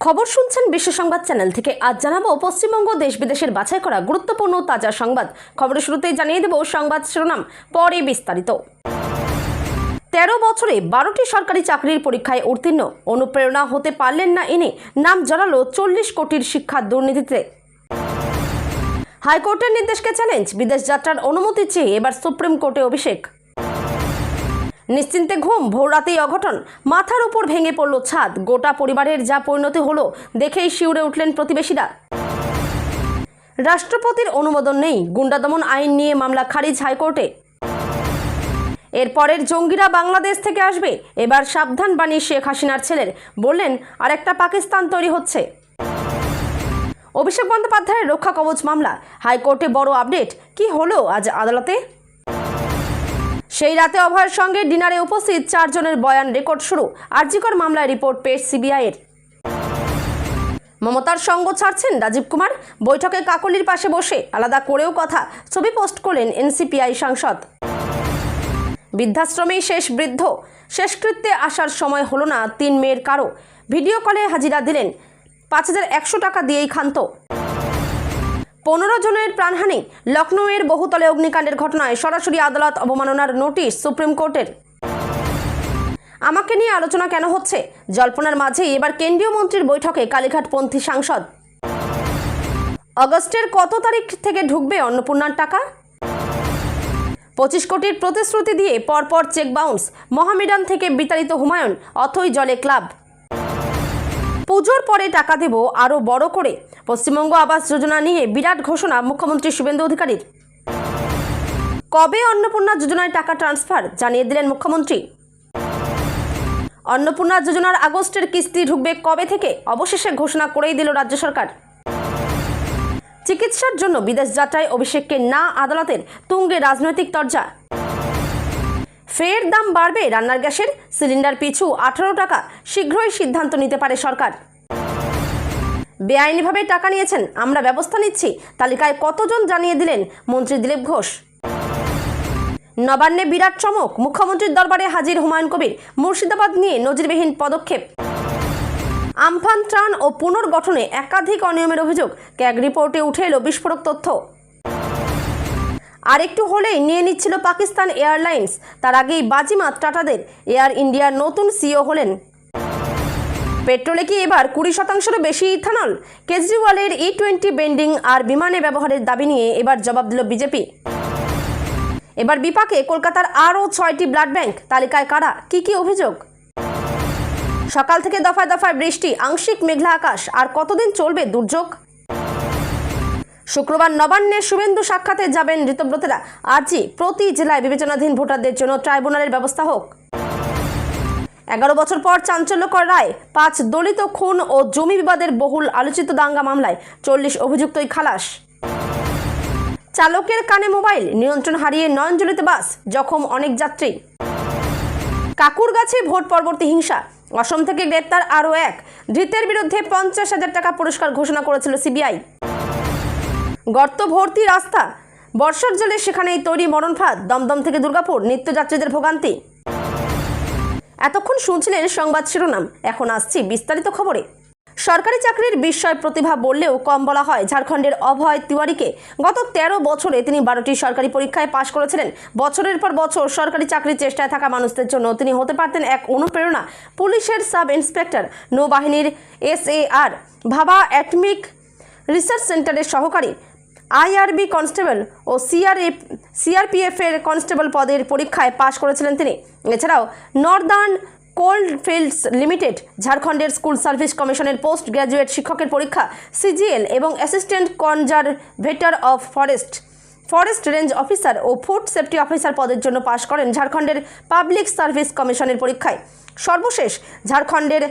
খবর শুনছেন বিশ্ব সংবাদ চ্যানেল থেকে। আজ জানাবো পশ্চিমবঙ্গ দেশ বিদেশের বাছাই করা গুরুত্বপূর্ণ তাজা সংবাদ। খবরের শুরুতেই জানিয়ে দেব সংবাদ শিরোনাম, পরে বিস্তারিত। 13 বছরে 12টি সরকারি চাকরির পরীক্ষায় উত্তীর্ণ, অনুপ্রেরণা হতে পারলেন না এনে নাম জড়ালো 40 কোটির শিক্ষা দুর্নীতিতে। হাইকোর্টের নির্দেশকে চ্যালেঞ্জ, বিদেশ যাত্রার অনুমতি চেয়ে এবার সুপ্রিম কোর্টে অভিষেক। নিশ্চিন্তে ঘুম, ভোর রাতেই অঘটন, মাথার উপর ভেঙে পড়ল ছাদ, গোটা পরিবারের যা পরিণতি হলো দেখেই শিউরে উঠলেন প্রতিবেশীরা। রাষ্ট্রপতির অনুমোদন নেই, গুন্ডা দমন আইন নিয়ে মামলা খারিজ হাইকোর্টে। এরপরের জঙ্গিরা বাংলাদেশ থেকে আসবে, এবার সাবধান বাণী শেখ হাসিনার ছেলের, বললেন আরেকটা পাকিস্তান তৈরি হচ্ছে। অভিষেক বন্দ্যোপাধ্যায়ের রক্ষা কবচ মামলা, হাইকোর্টে বড় আপডেট, কি হলো আজ আদালতে? সেই রাতে অভয়ের সঙ্গে ডিনারে উপস্থিত 4 জনের বয়ান রেকর্ড শুরু, আরজিকর মামলায় রিপোর্ট পেশ সিবিআইয়ের। মমতার সঙ্গ ছাড়ছেন রাজীব কুমার, বৈঠকে কাকলির পাশে বসে আলাদা করেও কথা, ছবি পোস্ট করলেন এনসিপিআই সাংসদ। বৃদ্ধাশ্রমেই শেষ বৃদ্ধ, শেষকৃত্যে আসার সময় হলো না 3 মেয়ের কারো, ভিডিও কলে হাজিরা দিলেন, 5100 টাকা দিয়েই ক্ষান্ত। 15 জনের প্রাণহানি, লখনৌয়ের বহুতলে অগ্নিকাণ্ডের ঘটনায় সরাসরি আদালত অবমাননার নোটিশ সুপ্রিম কোর্টের। আমাকে নিয়ে আলোচনা কেন হচ্ছে, জল্পনার মাঝেই এবার কেন্দ্রীয় মন্ত্রীর বৈঠকে কালীঘাটপন্থী সাংসদ। আগস্টের কত তারিখ থেকে ঢুকবে অন্নপূর্ণার টাকা? 25 কোটির প্রতিশ্রুতি দিয়ে পরপর চেক বাউন্স, মহামেডান থেকে বিতাড়িত হুমায়ুন, অথই জলে ক্লাব। পুজোর পরে টাকা দেব আরও বড় করে, পশ্চিমবঙ্গ আবাস যোজনা নিয়ে বিরাট ঘোষণা মুখ্যমন্ত্রী শুভেন্দু অধিকারীর। কবে অন্নপূর্ণা যোজনায় টাকা ট্রান্সফার জানিয়ে দিলেন মুখ্যমন্ত্রী। অন্নপূর্ণা যোজনার আগস্টের কিস্তি ঢুকবে কবে থেকে, অবশেষে ঘোষণা করেই দিল রাজ্য সরকার। চিকিৎসার জন্য বিদেশ যাত্রায় অভিষেককে না আদালতের, তুঙ্গে রাজনৈতিক তরজা। ফের দাম বাড়বে রান্নার গ্যাসের, সিলিন্ডার পিছু 18 টাকা, শীঘ্রই সিদ্ধান্ত নিতে পারে সরকার। বেআইনিভাবে টাকা নিয়েছেন, আমরা ব্যবস্থা নিচ্ছি, তালিকায় কতজন জানিয়ে দিলেন মন্ত্রী দিলীপ ঘোষ। নবান্নে বিরাট চমক, মুখ্যমন্ত্রীর দরবারে হাজির হুমায়ুন কবির, মুর্শিদাবাদ নিয়ে নজিরবিহীন পদক্ষেপ। আমফান ত্রাণ ও পুনর্গঠনে একাধিক অনিয়মের অভিযোগ, ক্যাগ রিপোর্টে উঠে এলো বিস্ফোরক তথ্য। আর একটু হলেই নিয়ে নিচ্ছিল পাকিস্তান এয়ারলাইন্স, তার আগেই বাজিমাত টাটাদের, এয়ার ইন্ডিয়ার নতুন সিইও হলেন। পেট্রোলে কি এবার 20%-এরও বেশি ইথানল? কেজরিওয়ালের E20 বেন্ডিং আর বিমানে ব্যবহারের দাবি নিয়ে এবার জবাব দিল বিজেপি। এবার বিপাকে কলকাতার আরও 6টি ব্লাড ব্যাংক, তালিকায় কারা, কি কি অভিযোগ? সকাল থেকে দফায় দফায় বৃষ্টি, আংশিক মেঘলা আকাশ, আর কতদিন চলবে দুর্যোগ? শুক্রবার নবান্নে শুভেন্দু সাক্ষাতে যাবেন ঋতব্রতেরা, আজই প্রতি জেলায় বিবেচনাধীন ভোটারদের জন্য ট্রাইব্যুনালের ব্যবস্থা হোক। 11 বছর পর চাঞ্চল্যকর রায়, 5 দলিত খুন ও জমি বিবাদের বহুল আলোচিত দাঙ্গা মামলায় 40 অভিযুক্তই খালাস। চালকের কানে মোবাইল, নিয়ন্ত্রণ হারিয়ে নয়নজলিত বাস, জখম অনেক যাত্রী। কাকুরগাছে ভোট পরবর্তী হিংসা, অসম থেকে গ্রেপ্তার আরও এক, ধৃতের বিরুদ্ধে 50,000 টাকা পুরস্কার ঘোষণা করেছিল সিবিআই। গর্ত ভর্তি রাস্তা, বর্ষার জলে সেখানেই তৈরি মরণফাঁদ, দমদম থেকে দুর্গাপুর, নিত্যযাত্রীদের ভোগান্তি। এতক্ষণ শুনছিলেন সংবাদ শিরোনাম, এখন আসছি বিস্তারিত খবরে। সরকারি চাকরির বিস্ময় প্রতিভা বললেও কম বলা হয় ঝাড়খণ্ডের অভয় তিওয়ারিকে। গত 13 বছরে তিনি 12টি সরকারি পরীক্ষায় পাশ করেছিলেন। বছরের পর বছর সরকারি চাকরির চেষ্টায় থাকা মানুষদের জন্য তিনি হতে পারতেন এক অনুপ্রেরণা। পুলিশের সাব ইন্সপেক্টর, নৌবাহিনীর SAR, ভাবা অ্যাটমিক রিসার্চ সেন্টারের সহকারী, IRB কনস্টেবল ও CRPF এর কনস্টেবল পদের পরীক্ষায় পাশ করেছিলেন তিনি। এছাড়াও নর্দার্ন কোল্ডফিল্ডস লিমিটেড, ঝাড়খণ্ডের স্কুল সার্ভিস কমিশনের পোস্ট গ্র্যাজুয়েট শিক্ষকের পরীক্ষা, CGL এবং assistant conservator of forest range officer ও ফুড সেফটি অফিসার পদের জন্য পাশ করেন ঝাড়খণ্ডের পাবলিক সার্ভিস কমিশনের পরীক্ষায়। সর্বশেষ ঝাড়খণ্ডের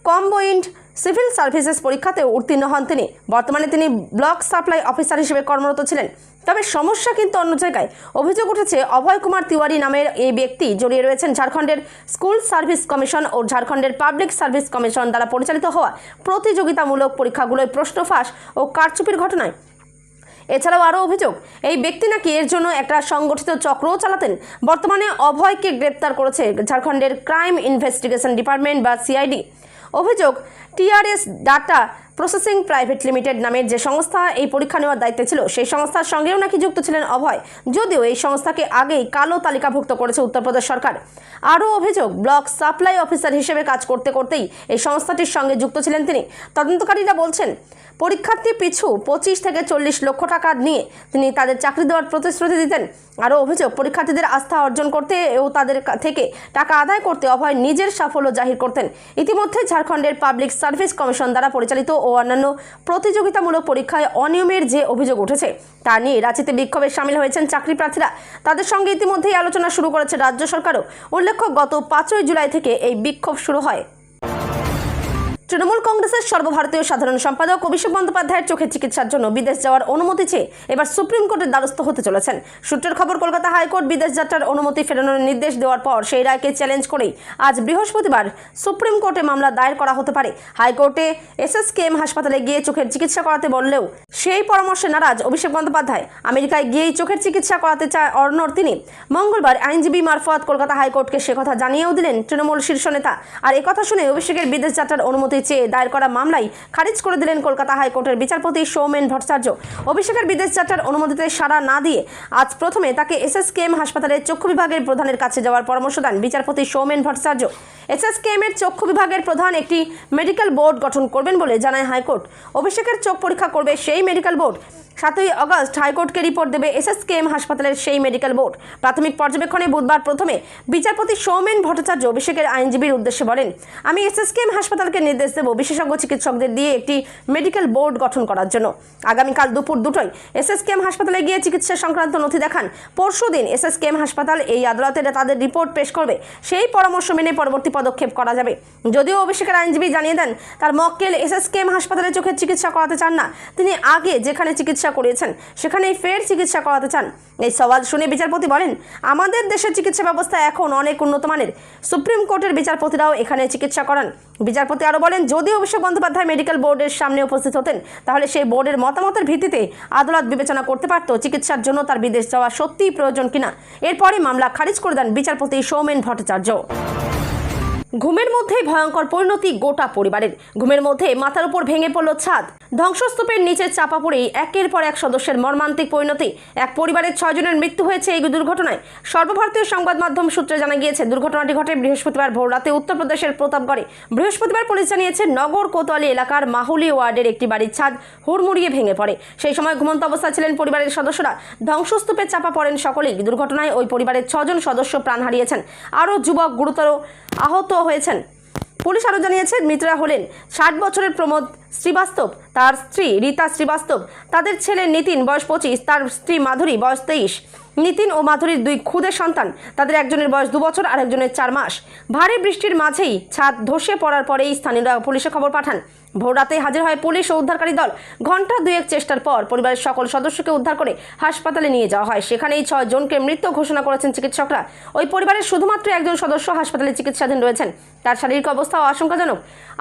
কম্বাইন্ড সিভিল সার্ভিসেস পরীক্ষাতেও উত্তীর্ণ হন তিনি। বর্তমানে তিনি ব্লক সাপ্লাই অফিসার হিসেবে কর্মরত ছিলেন। তবে সমস্যা কিন্তু অন্য জায়গায়। অভিযোগ উঠেছে অভয় কুমার তিওয়ারি নামের এই ব্যক্তি জড়িয়ে রয়েছেন ঝাড়খণ্ডের স্কুল সার্ভিস কমিশন ও ঝাড়খণ্ডের পাবলিক সার্ভিস কমিশন দ্বারা পরিচালিত হওয়া প্রতিযোগিতামূলক পরীক্ষাগুলোয় প্রশ্ন ফাঁস ও কারচুপির ঘটনায়। এছাড়াও আরও অভিযোগ, এই ব্যক্তি নাকি এর জন্য একটা সংগঠিত চক্রও চালাতেন। বর্তমানে অভয়কে গ্রেপ্তার করেছে ঝাড়খণ্ডের ক্রাইম ইনভেস্টিগেশন ডিপার্টমেন্ট বা CID। অভিযোগ, TRS data processing private limited নামের যে সংস্থা এই পরীক্ষা নেওয়ার দায়িত্বে ছিল সেই সংস্থার সঙ্গেও নাকি যুক্ত ছিলেন অভয়, যদিও এই সংস্থাকে আগেই কালো তালিকাভুক্ত করেছে উত্তরপ্রদেশ সরকার। আরও অভিযোগ, ব্লক সাপ্লাই অফিসার হিসেবে কাজ করতে করতেই এই সংস্থাটির সঙ্গে যুক্ত ছিলেন তিনি। তদন্তকারীরা বলছেন, পরীক্ষার্থী পিছু 25 থেকে 40 লক্ষ টাকা নিয়ে তিনি তাদের চাকরি দেওয়ার প্রতিশ্রুতি দিতেন। আরও অভিযোগ, পরীক্ষার্থীদের আস্থা অর্জন করতে ও তাদের থেকে টাকা আদায় করতে অভয় নিজের সাফল্য জাহির করতেন। ইতিমধ্যে ঝাড়খণ্ডের পাবলিক সার্ভিস কমিশন দ্বারা পরিচালিত ও অন্যান্য প্রতিযোগিতামূলক পরীক্ষায় অনিয়মের যে অভিযোগ উঠেছে তা নিয়ে রাঁচিতে বিক্ষোভে সামিল হয়েছেন চাকরি প্রার্থীরা। তাদের সঙ্গে ইতিমধ্যেই আলোচনা শুরু করেছে রাজ্য সরকারও। উল্লেখ্য, গত 5 জুলাই থেকে এই বিক্ষোভ শুরু হয়। তৃণমূল কংগ্রেসের সর্বভারতীয় সাধারণ সম্পাদক অভিষেক বন্দ্যোপাধ্যায়ের চোখের চিকিৎসার জন্য বিদেশ যাওয়ার অনুমতি চেয়ে এবার সুপ্রিম কোর্টের দ্বারস্থ হতে চলেছেন। সূত্রের খবর, কলকাতা হাইকোর্ট বিদেশ যাত্রার অনুমতি ফেরানোর নির্দেশ দেওয়ার পর সেই রায়কে চ্যালেঞ্জ করেই আজ বৃহস্পতিবার সুপ্রিম কোর্টে মামলা দায়ের করা হতে পারে। হাইকোর্টে এসএসকেএম হাসপাতালে গিয়ে চোখের চিকিৎসা করাতে বললেও সেই পরামর্শে নারাজ অভিষেক বন্দ্যোপাধ্যায়। আমেরিকায় গিয়েই চোখের চিকিৎসা করাতে চায় অর্ণর তিনি। মঙ্গলবার আইনজীবী মারফত কলকাতা হাইকোর্টকে সে কথা জানিয়েও দিলেন তৃণমূল শীর্ষ নেতা। আর একথা শুনে অভিষেকের বিদেশ যাত্রার অনুমতি চেয়ে দায়ের করা মামলাই খারিজ করে দিলেন কলকাতা হাইকোর্টের বিচারপতি সৌমেন ভট্টাচার্য। অভিষেকের বিদেশ যাত্রার অনুমতিতে সাড়া না দিয়ে আজ প্রথমে তাকে এসএসকেএম হাসপাতালের চক্ষু বিভাগের প্রধানের কাছে যাওয়ার পরামর্শ দেন বিচারপতি সৌমেন ভট্টাচার্য। এসএসকেএম এর চক্ষু বিভাগের প্রধান একটি মেডিকেল বোর্ড গঠন করবেন বলে জানায় হাইকোর্ট। অভিষেকের চোখ পরীক্ষা করবে সেই মেডিকেল বোর্ড। 7 আগস্ট হাইকোর্টকে রিপোর্ট দেবে এসএসকেএম হাসপাতালের সেই মেডিকেল বোর্ড। প্রাথমিক পর্যবেক্ষণে বুধবার প্রথমে বিচারপতি সৌমেন ভট্টাচার্য অভিষেকের আইনজীবীর উদ্দেশ্যে বলেন, আমি এসএসকেএম হাসপাতালকে নির্দেশ দেব বিশেষজ্ঞ চিকিৎসকদের দিয়ে একটি মেডিকেল বোর্ড গঠন করার জন্য। আগামীকাল দুপুর 2টোয় এসএসকেএম হাসপাতালে গিয়ে চিকিৎসা সংক্রান্ত নথি দেখান। পরশুদিন এসএসকেএম হাসপাতাল এই আদালতে তাদের রিপোর্ট পেশ করবে। সেই পরামর্শ মেনে পরবর্তী পদক্ষেপ করা যাবে। যদিও অভিষেকের আইনজীবী জানিয়ে দেন তার মক্কেল এসএসকেএম হাসপাতালে চোখের চিকিৎসা করাতে চান না। তিনি আগে যেখানে চিকিৎসা করেছেন সেখানেই ফের চিকিৎসা করাতে চান। এই সওয়াল শুনে বিচারপতি বলেন, আমাদের দেশের চিকিৎসা ব্যবস্থা এখন অনেক উন্নত মানের। সুপ্রিম কোর্টের বিচারপতিরাও এখানে চিকিৎসা করান। বিচারপতি আরও বলেন, যদি অভিষেক বন্দ্যোপাধ্যায় মেডিকেল বোর্ডের সামনে উপস্থিত হতেন তাহলে সেই বোর্ডের মতামতের ভিত্তিতে আদালত বিবেচনা করতে পারত চিকিৎসার জন্য তার বিদেশ যাওয়া সত্যিই প্রয়োজন কিনা। এরপরে মামলা খারিজ করে দেন বিচারপতি সৌমেন ভট্টাচার্য। ঘুমের মধ্যেই ভয়ঙ্কর পরিণতি গোটা পরিবারের। ঘুমের মধ্যে মাথার উপর ভেঙে পড়ল ছাদ। ধ্বংসস্তূপের নিচে চাপা পড়েই একের পর এক সদস্যের মর্মান্তিক পরিণতি। এক পরিবারের 6 জনের মৃত্যু হয়েছে এই দুর্ঘটনায়। সর্বভারতীয় সংবাদ মাধ্যম সূত্রে জানা গিয়েছে, দুর্ঘটনাটি ঘটে বৃহস্পতিবার ভোর রাতে উত্তরপ্রদেশের প্রতাপগড়ে। বৃহস্পতিবার পুলিশ জানিয়েছে, নগর কোতোয়ালি এলাকার মাহুলি ওয়ার্ডের একটি বাড়ির ছাদ হুড়মুড়িয়ে ভেঙে পড়ে। সেই সময় ঘুমন্ত অবস্থায় ছিলেন পরিবারের সদস্যরা। ধ্বংসস্তূপে চাপা পড়েন সকলেই। দুর্ঘটনায় ওই পরিবারের 6 জন সদস্য প্রাণ হারিয়েছেন। আরও যুবক গুরুতর আহত হয়েছেন। পুলিশ আরও জানিয়েছে, মৃতরা হলেন 60 বছরের প্রমোদ শ্রীবাস্তব, তার স্ত্রী রীতা শ্রীবাস্তব, তাদের ছেলে নিতিন বয়স 25, তার স্ত্রী মাধুরী বয়স 23। নিতিন ও মাধুরীর 2 খুদে সন্তান, তাদের একজনের বয়স 2 বছর আর একজনের 4 মাস। ভারী বৃষ্টির মাঝেই ছাদ ধসে পড়ার পরেই স্থানীয়রা পুলিশে খবর পাঠান। ভোর রাতে হাজির হয় পুলিশ ও উদ্ধারকারী দল। ঘণ্টা 2 চেষ্টার পর পরিবারের সকল সদস্যকে উদ্ধার করে হাসপাতালে নিয়ে যাওয়া হয়। সেখানেই 6 জনকে মৃত ঘোষণা করেছেন চিকিৎসকরা। ওই পরিবারের শুধুমাত্র একজন সদস্য হাসপাতালে চিকিৎসাধীন রয়েছেন। তার শারীরিক অবস্থাও আশঙ্কাজনক।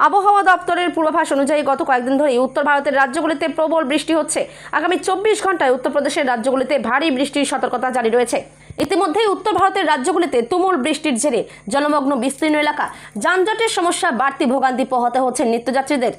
আবহাওয়া দপ্তরের পূর্বাভাস অনুযায়ী গত কয়েকদিন ধরেই উত্তর ভারতের রাজ্যগুলিতে প্রবল বৃষ্টি হচ্ছে। আগামী 24 ঘন্টায় উত্তরপ্রদেশের রাজ্যগুলিতে ভারী বৃষ্টির সতর্কতা জারি রয়েছে। ইতিমধ্যেই উত্তর ভারতের রাজ্যগুলিতে তুমুল বৃষ্টির জেরে জলমগ্ন বিস্তীর্ণ এলাকা। যানজটের সমস্যা বাড়তি ভোগান্তি পোহাতে হচ্ছে নিত্যযাত্রীদের।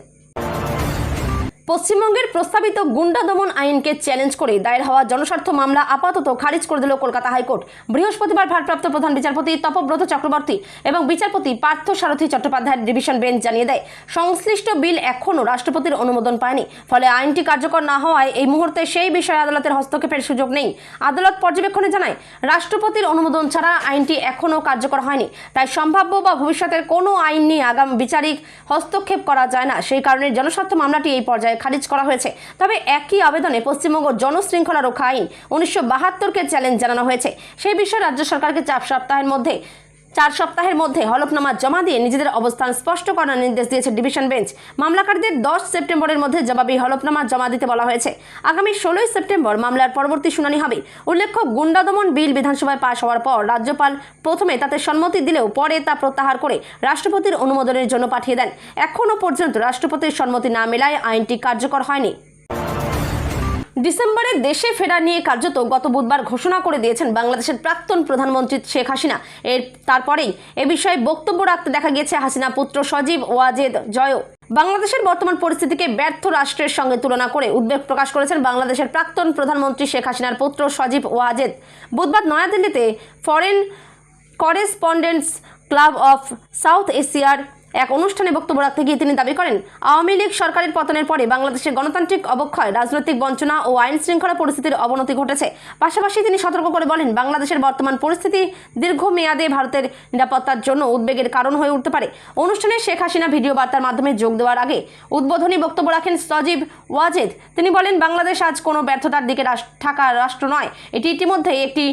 পশ্চিমবঙ্গের প্রস্তাবিত গুন্ডা দমন আইনকে চ্যালেঞ্জ করে দায়ের হওয়া জনস্বার্থ মামলা আপাতত খারিজ করে দিল কলকাতা হাইকোর্ট। বৃহস্পতিবার ভারপ্রাপ্ত প্রধান বিচারপতি তপব্রত চক্রবর্তী এবং বিচারপতি পার্থ সারথী চট্টোপাধ্যায়ের ডিভিশন বেঞ্চ জানিয়ে দেয়, সংশ্লিষ্ট বিল এখনও রাষ্ট্রপতির অনুমোদন পায়নি। ফলে আইনটি কার্যকর না হওয়ায় এই মুহূর্তে সেই বিষয়ে আদালতের হস্তক্ষেপের সুযোগ নেই। আদালত পর্যবেক্ষণে জানায়, রাষ্ট্রপতির অনুমোদন ছাড়া আইনটি এখনও কার্যকর হয়নি। তাই সম্ভাব্য বা ভবিষ্যতের কোনো আইন নিয়ে আগাম বিচারিক হস্তক্ষেপ করা যায় না। সেই কারণে জনস্বার্থ মামলাটি এই পর্যায়ে খারিজ করা হয়েছে। তবে একই আবেদনে পশ্চিমবঙ্গ জনশৃঙ্খলা রক্ষা আইন 1972কে চ্যালেঞ্জ জানানো হয়েছে। সেই বিষয়ে রাজ্য সরকারকে 4 সপ্তাহের মধ্যে হলফনামা জমা দিয়ে নিজেদের অবস্থান স্পষ্ট করার নির্দেশ দিয়েছে ডিভিশন বেঞ্চ। মামলাকারীদের 10 সেপ্টেম্বরের মধ্যে জবাবি হলফনামা জমা দিতে বলা হয়েছে। আগামী 16 সেপ্টেম্বর মামলার পরবর্তী শুনানি হবে। উল্লেখ্য, গুন্ডা দমন বিল বিধানসভায় পাশ হওয়ার পর রাজ্যপাল প্রথমে তাতে সম্মতি দিলেও পরে তা প্রত্যাহার করে রাষ্ট্রপতির অনুমোদনের জন্য পাঠিয়ে দেন। এখনও পর্যন্ত রাষ্ট্রপতির সম্মতি না মেলায় আইনটি কার্যকর হয়নি। ডিসেম্বরে দেশে ফেরা নিয়ে কার্যত গত বুধবার ঘোষণা করে দিয়েছেন বাংলাদেশের প্রাক্তন প্রধানমন্ত্রী শেখ হাসিনা। তারপরেই এ বিষয়ে বক্তব্য রাখতে দেখা গিয়েছে হাসিনা পুত্র সজীব ওয়াজেদ জয়ও। বাংলাদেশের বর্তমান পরিস্থিতিকে ব্যর্থ রাষ্ট্রের সঙ্গে তুলনা করে উদ্বেগ প্রকাশ করেছেন বাংলাদেশের প্রাক্তন প্রধানমন্ত্রী শেখ হাসিনার পুত্র সজীব ওয়াজেদ। বুধবার নয়াদিল্লিতে foreign correspondents club of south এশিয়ার এক অনুষ্ঠানে বক্তব্য রাখতে গিয়ে তিনি দাবি করেন, আওয়ামী লীগ সরকারের পতনের পরে বাংলাদেশের গণতান্ত্রিক অবক্ষয়, রাজনৈতিক বঞ্চনা ও আইন শৃঙ্খলা পরিস্থিতির অবনতি ঘটেছে। পাশাপাশি তিনি সতর্ক করে বলেন, বাংলাদেশের বর্তমান পরিস্থিতি দীর্ঘমেয়াদে ভারতের নিরাপত্তার জন্য উদ্বেগের কারণ হয়ে উঠতে পারে। অনুষ্ঠানে শেখ হাসিনা ভিডিও বার্তার মাধ্যমে যোগ দেওয়ার আগে উদ্বোধনী বক্তব্য রাখেন সজীব ওয়াজেদ। তিনি বলেন, বাংলাদেশ আজ কোনো ব্যর্থতার দিকে থাকা রাষ্ট্র নয়, এটি ইতিমধ্যেই একটি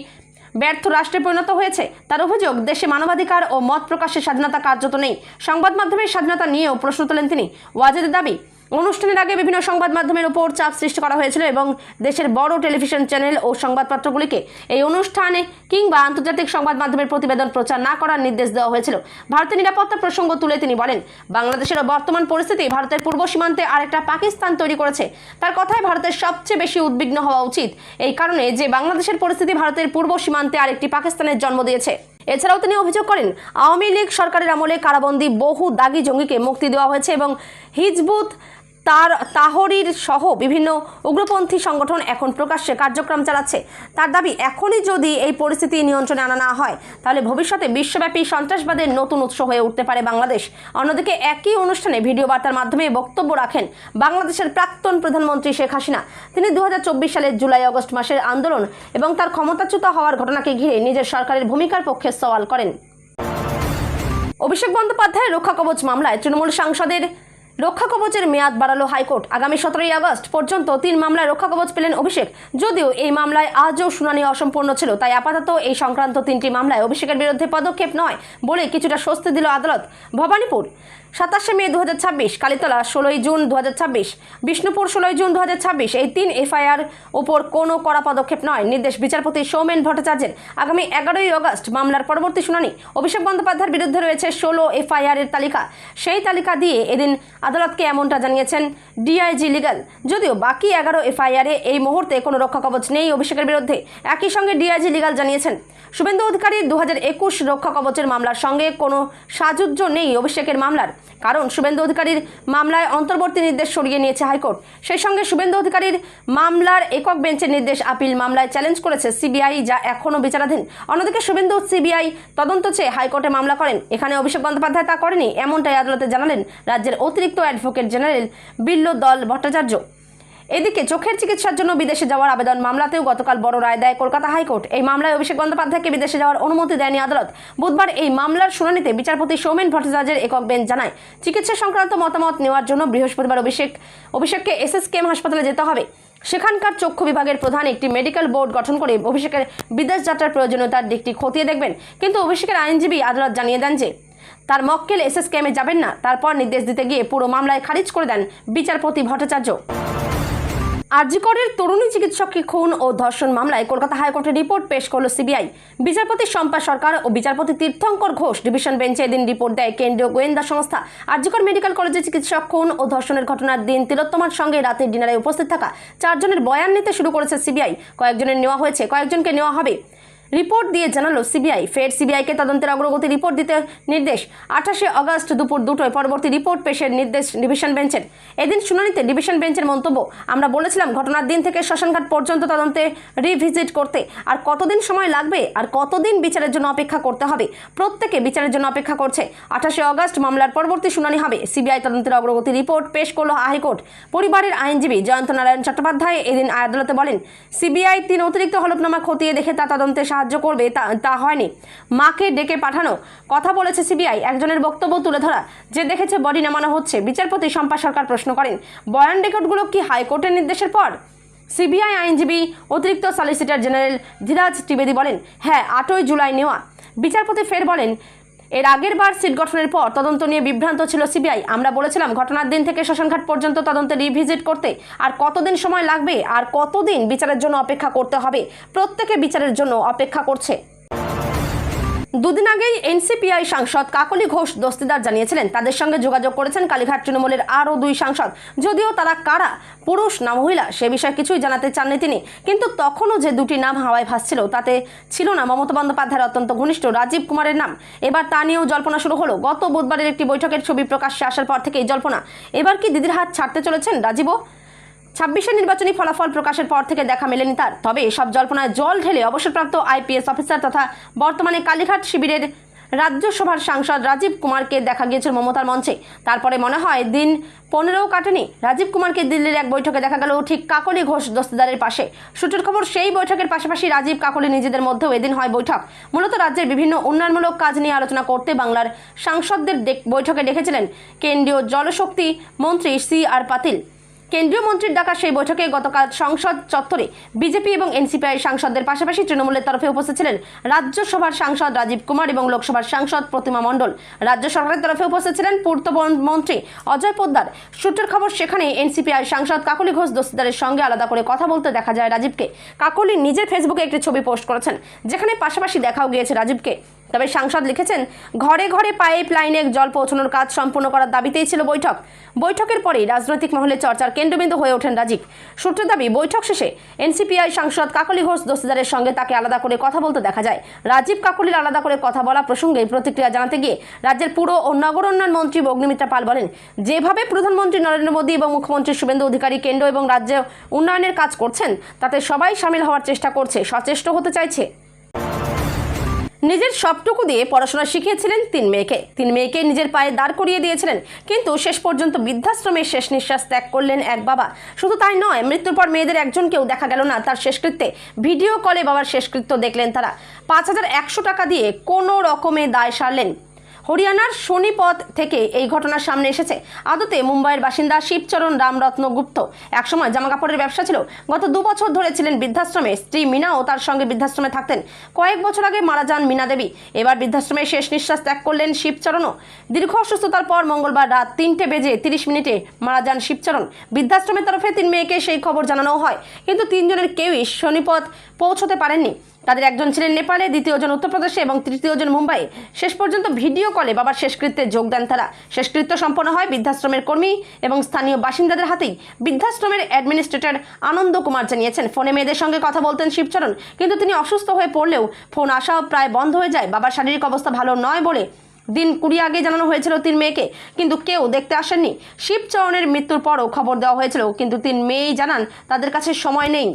ব্যর্থ রাষ্ট্রে পরিণত হয়েছে। তার অভিযোগ, দেশে মানবাধিকার ও মত প্রকাশের স্বাধীনতা কার্যত নেই। সংবাদ মাধ্যমের স্বাধীনতা নিয়েও প্রশ্ন তোলেন তিনি। ওয়াজেদের দাবি, অনুষ্ঠানের আগে বিভিন্ন সংবাদ মাধ্যমের উপর চাপ সৃষ্টি করা হয়েছিল এবং দেশের বড় টেলিভিশন চ্যানেল ও সংবাদপত্রগুলিকে এই অনুষ্ঠানে কিংবা আন্তর্জাতিক সংবাদ মাধ্যমের প্রতিবেদন প্রচার না করার নির্দেশ দেওয়া হয়েছিল। ভারতের নিরাপত্তা প্রসঙ্গ তুলে তিনি বলেন, বাংলাদেশের বর্তমান পরিস্থিতি ভারতের পূর্ব সীমান্তে আরেকটা পাকিস্তান তৈরি করেছে। তার কথায় ভারতের সবচেয়ে বেশি উদ্বিগ্ন হওয়া উচিত এই কারণে যে বাংলাদেশের পরিস্থিতি ভারতের পূর্ব সীমান্তে আরেকটি পাকিস্তানের জন্ম দিয়েছে। এছাড়াও তিনি অভিযোগ করেন, আওয়ামী লীগ সরকারের আমলে কারাবন্দী বহু দাগী জঙ্গিকে মুক্তি দেওয়া হয়েছে এবং হিজবুত তাহরির সহ বিভিন্ন উগ্রপন্থী সংগঠন এখন প্রকাশ্যে কার্যক্রম চালাচ্ছে। তার দাবি, এখনই যদি এই পরিস্থিতি নিয়ন্ত্রণে আনা না হয় তাহলে ভবিষ্যতে বিশ্বব্যাপী সন্ত্রাসবাদের নতুন উৎস হয়ে উঠতে পারে বাংলাদেশ। অন্যদিকে একই অনুষ্ঠানে ভিডিও বার্তার মাধ্যমে বক্তব্য রাখেন বাংলাদেশের প্রাক্তন প্রধানমন্ত্রী শেখ হাসিনা। তিনি 2024 সালের জুলাই আগস্ট মাসের আন্দোলন এবং তার ক্ষমতাচ্যুত হওয়ার ঘটনাকে ঘিরে নিজের সরকারের ভূমিকার পক্ষে সওয়াল করেন। অভিষেক বন্দ্যোপাধ্যায়ের রক্ষা কবচ মামলায় তৃণমূল সাংসদের রক্ষা কবচের মেয়াদ বাড়ালো হাইকোর্ট। আগামী 17 আগস্ট পর্যন্ত 3 মামলায় রক্ষা কবচ পেলেন অভিষেক। যদিও এই মামলায় আজও শুনানি অসম্পূর্ণ ছিল, তাই আপাতত এই সংক্রান্ত 3টি মামলায় অভিষেকের বিরুদ্ধে পদক্ষেপ নয় বলে কিছুটা স্বস্তি দিল আদালত। ভবানীপুর 27 মে 2026, কালীতলা 16 জুন 2026, বিষ্ণুপুর 16 জুন 2026 এই 3 এফআইআর উপর কোনো কড়া পদক্ষেপ নয়। নির্দেশ বিচারপতি সৌমেন ভট্টাচার্যের। আগামী 11 আগস্ট মামলার পরবর্তী শুনানি। অভিষেক বন্দ্যোপাধ্যায়ের বিরুদ্ধে রয়েছে 16 এফআইআর এর তালিকা। সেই তালিকা দিয়ে এদিন আদালতকে এমনটা জানিয়েছেন ডিআইজি লিগ্যাল। যদিও বাকি 11 এফআইআরে এই মুহূর্তে কোনো রক্ষা কবচ নেই অভিষেকের বিরুদ্ধে। একই সঙ্গে ডিআইজি লিগ্যাল জানিয়েছেন, শুভেন্দু অধিকারীর 2021 রক্ষা কবচের মামলার সঙ্গে কোনো সাযুজ্য নেই অভিষেকের মামলার, কারণ শুভেন্দু অধিকারীর মামলায় অন্তর্বর্তী নির্দেশ সরিয়ে নিয়েছে হাইকোর্ট। সেই সঙ্গে শুভেন্দু অধিকারীর মামলার একক বেঞ্চের নির্দেশ আপিল মামলায় চ্যালেঞ্জ করেছে সিবিআই, যা এখনও বিচারাধীন। অন্যদিকে শুভেন্দু সিবিআই তদন্ত চেয়ে হাইকোর্টে মামলা করেন। এখানে অভিষেক বন্দ্যোপাধ্যায় তা করেনি, এমনটাই আদালতে জানালেন রাজ্যের অতিরিক্ত অ্যাডভোকেট জেনারেল বিল্লদল ভট্টাচার্য। এদিকে চোখের চিকিৎসার জন্য বিদেশে যাওয়ার আবেদন মামলাতেও গতকাল বড় রায় দেয় কলকাতা হাইকোর্ট। এই মামলায় অভিষেক বন্দ্যোপাধ্যায়কে বিদেশে যাওয়ার অনুমতি দেয়নি আদালত। বুধবার এই মামলার শুনানিতে বিচারপতি সৌমেন ভট্টাচার্যের একক বেঞ্চ জানায়, চিকিৎসা সংক্রান্ত মতামত নেওয়ার জন্য বৃহস্পতিবার অভিষেককে এসএসকেএম হাসপাতালে যেতে হবে। সেখানকার চক্ষু বিভাগের প্রধান একটি মেডিকেল বোর্ড গঠন করে অভিষেকের বিদেশ যাত্রার প্রয়োজনীয়তার দিকটি খতিয়ে দেখবেন। কিন্তু অভিষেকের আইনজীবী আদালত জানিয়ে দেন যে তার মক্কেল এসএসকেএমে যাবেন না। তারপর নির্দেশ দিতে গিয়ে পুরো মামলায় খারিজ করে দেন বিচারপতি ভট্টাচার্য। আরজিকরের তরুণী চিকিৎসককে খুন ও ধর্ষণ মামলায় কলকাতা হাইকোর্টের রিপোর্ট পেশ করল সিবিআই। বিচারপতি শম্পা সরকার ও বিচারপতি তীর্থঙ্কর ঘোষ ডিভিশন বেঞ্চে এদিন রিপোর্ট দেয় কেন্দ্রীয় গোয়েন্দা সংস্থা। আরজিকর মেডিকেল কলেজে চিকিৎসক খুন ও ধর্ষণের ঘটনার দিন তিলোত্তমার সঙ্গে রাতের ডিনারে উপস্থিত থাকা 4 জনের বয়ান নিতে শুরু করেছে সিবিআই। কয়েকজনের নেওয়া হয়েছে, কয়েকজনকে নেওয়া হবে। রিপোর্ট দিয়ে জানালো সিবিআই। ফের সিবিআইকে তদন্তের অগ্রগতি রিপোর্ট দিতে নির্দেশ। 28 আগস্ট দুপুর 2টোয় পরবর্তী রিপোর্ট পেশের নির্দেশ ডিভিশন বেঞ্চের। এদিন শুনানিতে ডিভিশন বেঞ্চের মন্তব্য, আমরা বলেছিলাম ঘটনার দিন থেকে শ্মশানঘাট পর্যন্ত তদন্তে রিভিজিট করতে। আর কতদিন সময় লাগবে, আর কতদিন বিচারের জন্য অপেক্ষা করতে হবে, প্রত্যেকে বিচারের জন্য অপেক্ষা করছে। 28 আগস্ট মামলার পরবর্তী শুনানি হবে। সিবিআই তদন্তের অগ্রগতি রিপোর্ট পেশ করল হাইকোর্ট। পরিবারের আইনজীবী জয়ন্ত নারায়ণ চট্টোপাধ্যায় এদিন আদালতে বলেন, সিবিআই 3 অতিরিক্ত হলফনামা খতিয়ে দেখে তা তদন্তে সাহায্য করবে, তা হয়নি। মাকে ডেকে পাঠানো কথা বলেছে সিবিআই। একজনের বক্তব্য তুলে ধরা, যে দেখেছে বডি নামানো হচ্ছে। বিচারপতি শম্পা সরকার প্রশ্ন করেন, বয়ান রেকর্ডগুলো কি হাইকোর্টের নির্দেশের পর? সিবিআই আইনজীবী অতিরিক্ত সলিসিটর জেনারেল ধীরাজ ত্রিবেদী বলেন, হ্যাঁ 8 জুলাই নেওয়া। বিচারপতি ফের বলেন, এর আগের বার সিট গঠনের পর তদন্ত নিয়ে বিভ্রান্ত ছিল সিবিআই। আমরা বলেছিলাম ঘটনার দিন থেকে শ্মশানঘাট পর্যন্ত তদন্তে রিভিজিট করতে। আর কতদিন সময় লাগবে, আর কতদিন বিচারের জন্য অপেক্ষা করতে হবে, প্রত্যেকে বিচারের জন্য অপেক্ষা করছে। দুদিন আগেই এনসিপিআই সাংসদ কাকলি ঘোষ দস্তিদার জানিয়েছিলেন তাদের সঙ্গে যোগাযোগ করেছেন কালীঘাট তৃণমূলের আরও 2 সাংসদ। যদিও তারা কারা, পুরুষ না মহিলা, সে বিষয়ে কিছুই জানাতে চাননি তিনি। কিন্তু তখনও যে 2টি নাম হাওয়ায় ভাসছিল তাতে ছিল না মমতা বন্দ্যোপাধ্যায়ের অত্যন্ত ঘনিষ্ঠ রাজীব কুমারের নাম। এবার তা নিয়েও জল্পনা শুরু হলো। গত বুধবারের একটি বৈঠকের ছবি প্রকাশ্যে আসার পর থেকে এই জল্পনা। এবার কি দিদির হাত ছাড়তে চলেছেন রাজীবও? 26-এর নির্বাচনী ফলাফল প্রকাশের পর থেকে দেখা মেলেনি তার। তবে এসব জল্পনায় জল ঢেলে অবসরপ্রাপ্ত আইপিএস অফিসার তথা বর্তমানে কালীঘাট শিবিরের রাজ্যসভার সাংসদ রাজীব কুমারকে দেখা গিয়েছিল মমতার মঞ্চে। তারপরে মনে হয় দিন 15ও কাটেনি, রাজীব কুমারকে দিল্লির এক বৈঠকে দেখা গেল ঠিক কাকলি ঘোষ দস্তিদারের পাশে। সূত্রের খবর, সেই বৈঠকের পাশাপাশি রাজীব কাকলি নিজেদের মধ্যেও এদিন হয় বৈঠক। মূলত রাজ্যের বিভিন্ন উন্নয়নমূলক কাজ নিয়ে আলোচনা করতে বাংলার সাংসদদের বৈঠকে ডেকেছিলেন কেন্দ্রীয় জলশক্তি মন্ত্রী সি.আর. পাতিল। কেন্দ্রীয় মন্ত্রীর ডাকা সেই বৈঠকে গতকাল সংসদ চত্বরে বিজেপি এবং এনসিপিআই সাংসদদের পাশাপাশি তৃণমূলের তরফে উপস্থিত ছিলেন রাজ্যসভার সাংসদ রাজীব কুমার এবং লোকসভার সাংসদ প্রতিমা মণ্ডল। রাজ্য সরকারের তরফে উপস্থিত ছিলেন পূর্ত মন্ত্রী অজয় পোদ্দার। সূত্রের খবর, সেখানে এনসিপিআই সাংসদ কাকলি ঘোষ দস্তিদারের সঙ্গে আলাদা করে কথা বলতে দেখা যায় রাজীবকে। কাকলি নিজের ফেসবুকে একটি ছবি পোস্ট করেছেন, যেখানে পাশাপাশি দেখাও গিয়েছে রাজীবকে। তবে সাংসদ লিখেছেন, ঘরে ঘরে পাইপ লাইনে জল পৌঁছানোর কাজ সম্পূর্ণ করার দাবিতেই ছিল বৈঠক। বৈঠকের পরেই রাজনৈতিক মহলে চর্চার কেন্দ্রবিন্দু হয়ে ওঠেন রাজীব। সূত্রের দাবি, বৈঠক শেষে এনসিপিআই সাংসদ কাকলি ঘোষ দস্তিদারের সঙ্গে তাকে আলাদা করে কথা বলতে দেখা যায়। রাজীব কাকলির আলাদা করে কথা বলা প্রসঙ্গে প্রতিক্রিয়া জানাতে গিয়ে রাজ্যের পুর ও নগর উন্নয়ন মন্ত্রী অগ্নিমিত্রা পাল বলেন, যেভাবে প্রধানমন্ত্রী নরেন্দ্র মোদী এবং মুখ্যমন্ত্রী শুভেন্দু অধিকারী কেন্দ্র এবং রাজ্যে উন্নয়নের কাজ করছেন, তাতে সবাই সামিল হওয়ার চেষ্টা করছে, সচেষ্ট হতে চাইছে। নিজের সবটুকু দিয়ে পড়াশোনা শিখিয়েছিলেন 3 মেয়েকে। 3 মেয়েকে নিজের পায়ে দাঁড় করিয়ে দিয়েছিলেন, কিন্তু শেষ পর্যন্ত বৃদ্ধাশ্রমে শেষ নিঃশ্বাস ত্যাগ করলেন এক বাবা। শুধু তাই নয়, মৃত্যুর পর মেয়েদের একজনকেও দেখা গেল না তার শেষকৃত্যে। ভিডিও কলে বাবার শেষকৃত্য দেখলেন তারা। 5100 টাকা দিয়ে কোনো রকমে দায় সারলেন। হরিয়ানার সোনিপত থেকে এই ঘটনার সামনে এসেছে। আদতে মুম্বাইয়ের বাসিন্দা শিবচরণ রামরত্ন গুপ্ত একসময় জামাকাপড়ের ব্যবসা ছিল। গত 2 বছর ধরে ছিলেন বৃদ্ধাশ্রমে। স্ত্রী মিনাও তার সঙ্গে বৃদ্ধাশ্রমে থাকতেন। কয়েক বছর আগে মারা যান মিনা দেবী। এবার বৃদ্ধাশ্রমে শেষ নিঃশ্বাস ত্যাগ করলেন শিবচরণও। দীর্ঘ অসুস্থতার পর মঙ্গলবার রাত 3:30 মারা যান শিবচরণ। বৃদ্ধাশ্রমের তরফে 3 মেয়েকে সেই খবর জানানো হয়, কিন্তু 3 জনের কেউই সোনিপত পৌঁছতে পারেননি। তাদের একজন ছিলেন নেপালে, দ্বিতীয়জন উত্তরপ্রদেশে এবং তৃতীয়জন মুম্বাইয়ে। শেষ পর্যন্ত ভিডিও কলে বাবার শেষকৃত্যে যোগ দেন তারা। শেষকৃত্য সম্পন্ন হয় বৃদ্ধাশ্রমের কর্মী এবং স্থানীয় বাসিন্দাদের হাতেই। বৃদ্ধাশ্রমের অ্যাডমিনিস্ট্রেটর আনন্দ কুমার জানিয়েছেন, ফোনে মেয়েদের সঙ্গে কথা বলতেন শিবচরণ, কিন্তু তিনি অসুস্থ হয়ে পড়লেও ফোন আসাও প্রায় বন্ধ হয়ে যায়। বাবার শারীরিক অবস্থা ভালো নয় বলে দিন 20 আগে জানানো হয়েছিল 3 মেয়েকে, কিন্তু কেউ দেখতে আসেননি। শিবচরণের মৃত্যুর পরও খবর দেওয়া হয়েছিল, কিন্তু 3 মেয়েই জানান তাদের কাছে সময় নেই।